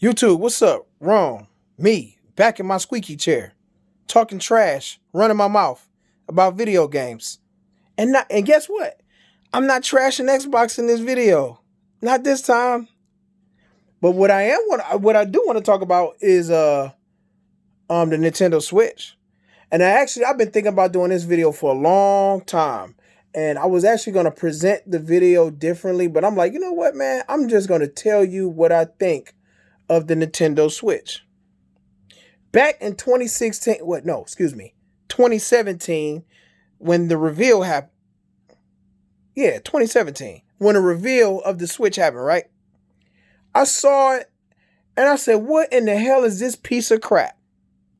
YouTube, what's up? Wrong. Me, back in my squeaky chair, talking trash, running my mouth about video games. And guess what? I'm not trashing Xbox in this video. Not this time. But what I do want to talk about is the Nintendo Switch. And I've been thinking about doing this video for a long time. And I was actually going to present the video differently, but I'm like, you know what, man? I'm just going to tell you what I think of the Nintendo Switch. Back in 2016, 2017, when the reveal happened. Yeah, 2017, when the reveal of the Switch happened, right? I saw it and I said, what in the hell is this piece of crap?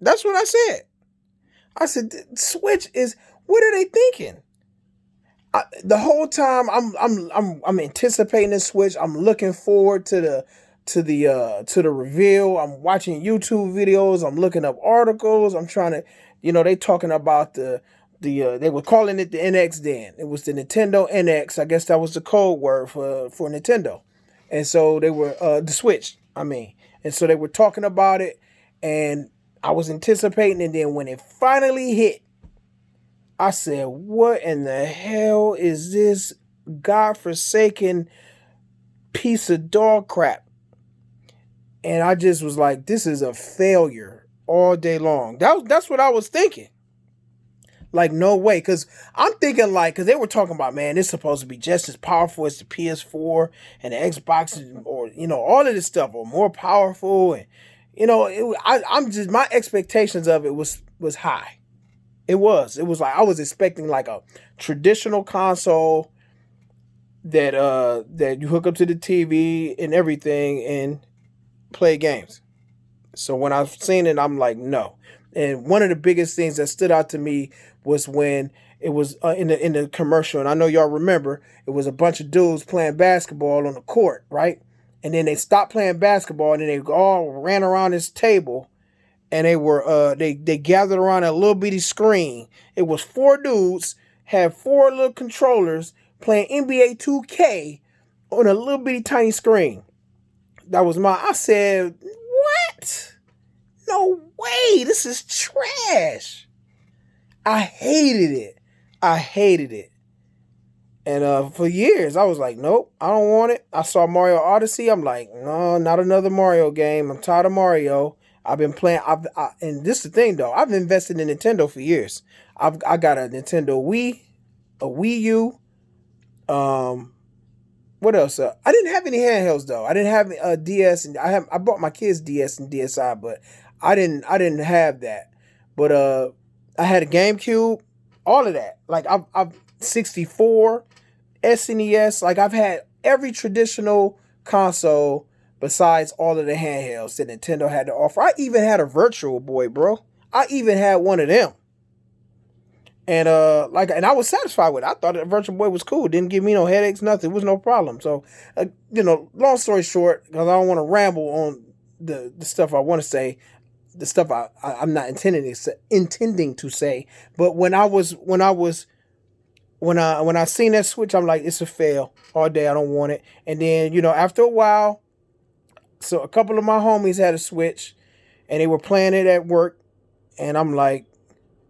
That's what I said. I said, Switch is, what are they thinking? The whole time I'm anticipating this Switch. I'm looking forward to the reveal. I'm watching YouTube videos. I'm looking up articles. I'm trying to, they talking about they were calling it the NX then. It was the Nintendo NX. I guess that was the code word for Nintendo. And so they were the Switch, I mean. And so they were talking about it and I was anticipating, and then when it finally hit, I said, what in the hell is this godforsaken piece of dog crap? And I just was like, this is a failure all day long. That's what I was thinking. Like, no way. Because I'm thinking, like, because they were talking about, man, it's supposed to be just as powerful as the PS4 and the Xbox, or, all of this stuff, or more powerful. And, I'm just, my expectations of it was high. It was. It was like I was expecting like a traditional console that you hook up to the TV and everything and play games. So when I've seen it, I'm like, no. And one of the biggest things that stood out to me was when it was in the commercial, and I know y'all remember, it was a bunch of dudes playing basketball on the court, right? And then they stopped playing basketball, and then they all ran around this table, and they gathered around a little bitty screen. It was four dudes, had four little controllers playing NBA 2K on a little bitty tiny screen. That was I said, what? No way, this is trash. I hated it. I hated it. And for years, I was like, nope, I don't want it. I saw Mario Odyssey. I'm like, no, not another Mario game. I'm tired of Mario. I've been playing. And this is the thing, though. I've invested in Nintendo for years. I got a Nintendo Wii, a Wii U. What else? I didn't have any handhelds though. I didn't have a DS, and I bought my kids DS and DSi, but I didn't have that. But I had a GameCube, all of that. Like I've 64, SNES. Like I've had every traditional console besides all of the handhelds that Nintendo had to offer. I even had a Virtual Boy, bro. I even had one of them. And I was satisfied with it. I thought the Virtual Boy was cool. Didn't give me no headaches, nothing. It was no problem. So, long story short, because I don't want to ramble on the stuff I want to say, the stuff I'm not intending to say. But when I seen that Switch, I'm like, it's a fail all day. I don't want it. And then after a while, so a couple of my homies had a Switch, and they were playing it at work, and I'm like,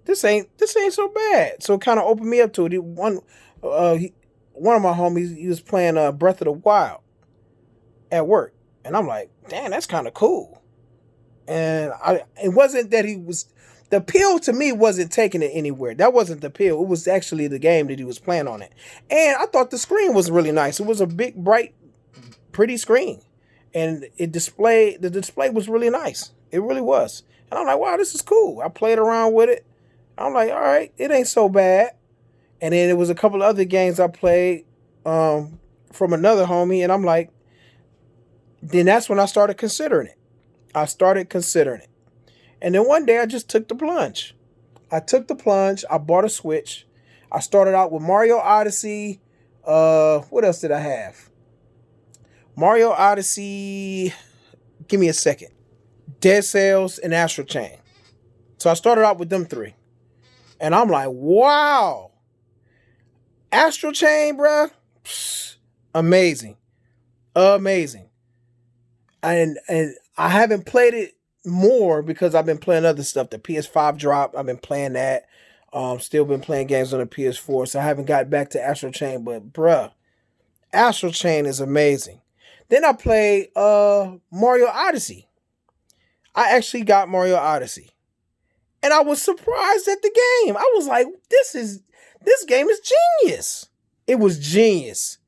this ain't so bad. So it kind of opened me up to it. One of my homies, he was playing Breath of the Wild at work, and I'm like, damn, that's kind of cool. And it wasn't that he was, the appeal to me wasn't taking it anywhere. That wasn't the appeal. It was actually the game that he was playing on it. And I thought the screen was really nice. It was a big, bright, pretty screen, and the display was really nice. It really was. And I'm like, wow, this is cool. I played around with it. I'm like, all right, it ain't so bad. And then there was a couple of other games I played from another homie, and I'm like, then that's when I started considering it. I started considering it. And then one day I just took the plunge. I took the plunge. I bought a Switch. I started out with Mario Odyssey. What else did I have? Mario Odyssey. Give me a second. Dead Cells and Astral Chain. So I started out with them three. And I'm like, wow. Astral Chain, bruh. Psh, amazing. Amazing. And I haven't played it more because I've been playing other stuff. The PS5 dropped. I've been playing that. Still been playing games on the PS4, so I haven't got back to Astral Chain. But bruh, Astral Chain is amazing. Then I played Mario Odyssey. I actually got Mario Odyssey. And I was surprised at the game. I was like, this game is genius. It was genius.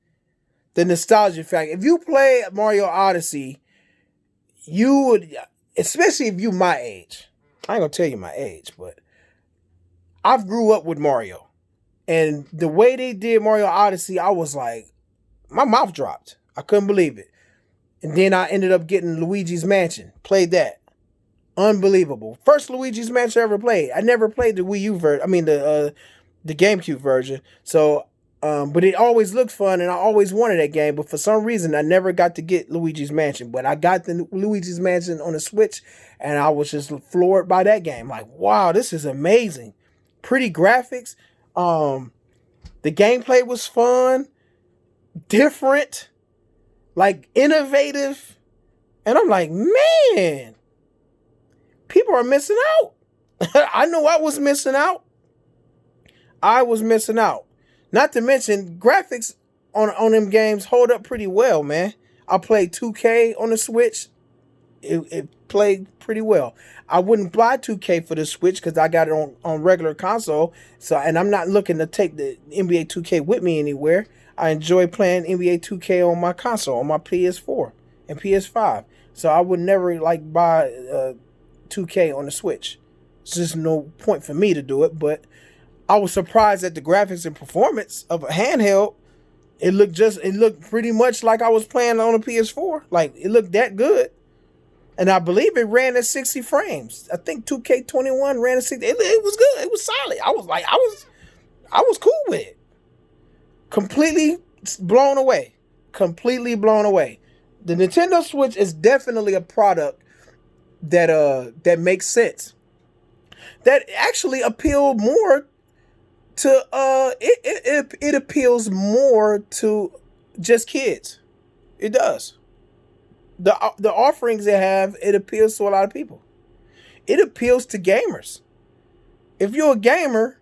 The nostalgia factor. If you play Mario Odyssey, you would, especially if you my age. I ain't gonna tell you my age, but I've grew up with Mario. And the way they did Mario Odyssey, I was like, my mouth dropped. I couldn't believe it. And then I ended up getting Luigi's Mansion. Played that. Unbelievable. First Luigi's Mansion I ever played. I never played the Wii U version. I mean the GameCube version. So, but it always looked fun, and I always wanted that game. But for some reason, I never got to get Luigi's Mansion. But I got the Luigi's Mansion on the Switch, and I was just floored by that game. Like, wow, this is amazing. Pretty graphics. The gameplay was fun, different, like innovative, and I'm like, man. People are missing out. I know I was missing out. I was missing out. Not to mention, graphics on them games hold up pretty well, man. I played 2K on the Switch. It played pretty well. I wouldn't buy 2K for the Switch because I got it on regular console. So, and I'm not looking to take the NBA 2K with me anywhere. I enjoy playing NBA 2K on my console, on my PS4 and PS5. So I would never like buy 2K on the Switch. It's just no point for me to do it, but I was surprised at the graphics and performance of a handheld. It looked pretty much like I was playing on a PS4. Like, it looked that good. And I believe it ran at 60 frames. I think 2K21 ran at 60. It was good. It was solid. I was like, I was cool with it. Completely blown away. Completely blown away. The Nintendo Switch is definitely a product that makes sense. That actually appeal more to it appeals more to just kids. It does. The offerings they have, it appeals to a lot of people. It appeals to gamers. If you're a gamer,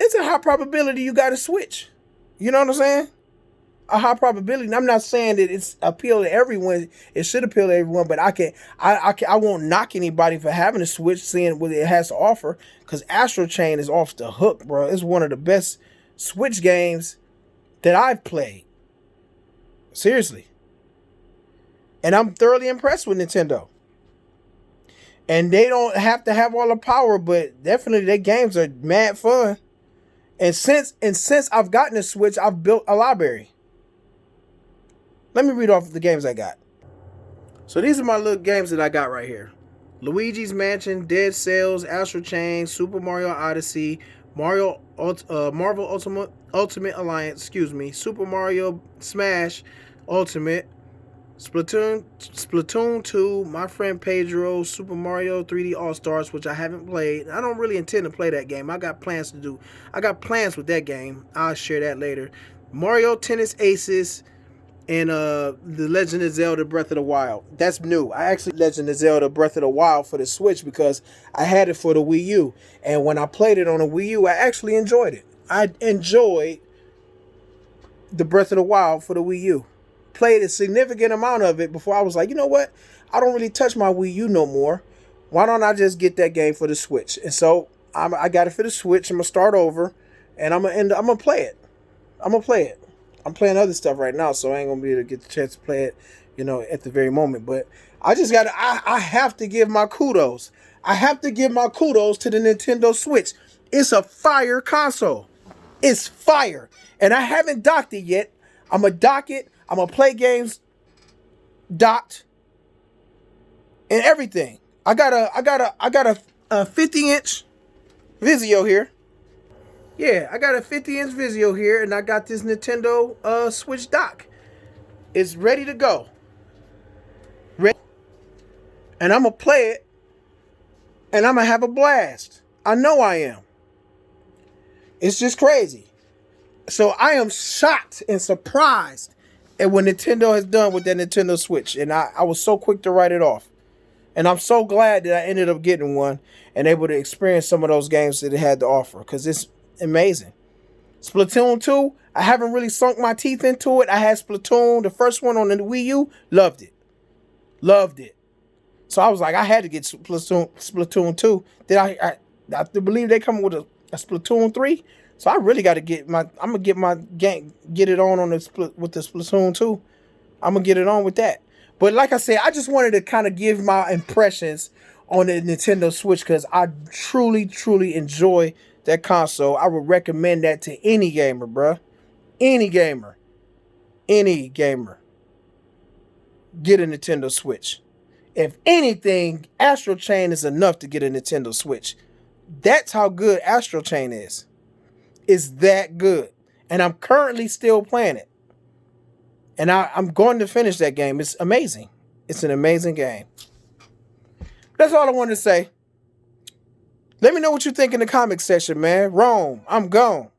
it's a high probability you got a Switch. You know what I'm saying? A high probability. And I'm not saying that it's appeal to everyone. It should appeal to everyone, but I won't knock anybody for having a Switch, seeing what it has to offer. Because Astral Chain is off the hook, bro. It's one of the best Switch games that I've played. Seriously. And I'm thoroughly impressed with Nintendo. And they don't have to have all the power, but definitely their games are mad fun. And since I've gotten a Switch, I've built a library. Let me read off the games I got. So these are my little games that I got right here. Luigi's Mansion, Dead Cells, Astral Chain, Super Mario Odyssey, Marvel Ultimate Alliance, Super Mario Smash Ultimate, Splatoon 2, My Friend Pedro, Super Mario 3D All-Stars, which I haven't played. I don't really intend to play that game. I got plans with that game. I'll share that later. Mario Tennis Aces, and The Legend of Zelda Breath of the Wild. That's new. I actually Legend of Zelda Breath of the Wild for the Switch because I had it for the Wii U. And when I played it on the Wii U, I actually enjoyed it. I enjoyed the Breath of the Wild for the Wii U. Played a significant amount of it before I was like, you know what? I don't really touch my Wii U no more. Why don't I just get that game for the Switch? And so I got it for the Switch. I'm going to start over and I'm going to play it. I'm playing other stuff right now, so I ain't gonna be able to get the chance to play it, at the very moment. But I have to give my kudos. I have to give my kudos to the Nintendo Switch. It's a fire console. It's fire. And I haven't docked it yet. I'm gonna dock it. I'm gonna play games docked and everything. I got a 50-inch Vizio here. Yeah, I got a 50-inch Vizio here, and I got this Nintendo Switch dock. It's ready to go. And I'm going to play it, and I'm going to have a blast. I know I am. It's just crazy. So I am shocked and surprised and what Nintendo has done with that Nintendo Switch. And I was so quick to write it off. And I'm so glad that I ended up getting one and able to experience some of those games that it had to offer, because it's amazing. Splatoon 2, I haven't really sunk my teeth into it. I had Splatoon, the first one on the Wii U, loved it. Loved it. So I was like, I had to get Splatoon 2. Then I believe they come with a Splatoon 3. So I really got to get I'm gonna get my game, get it on with the Splatoon 2. I'm gonna get it on with that. But like I said, I just wanted to kind of give my impressions on the Nintendo Switch, because I truly, truly enjoy that console. I would recommend that to any gamer, bruh. Any gamer. Any gamer. Get a Nintendo Switch. If anything, Astral Chain is enough to get a Nintendo Switch. That's how good Astral Chain is. It's that good. And I'm currently still playing it. And I'm going to finish that game. It's amazing. It's an amazing game. That's all I wanted to say. Let me know what you think in the comment section, man. Rome, I'm gone.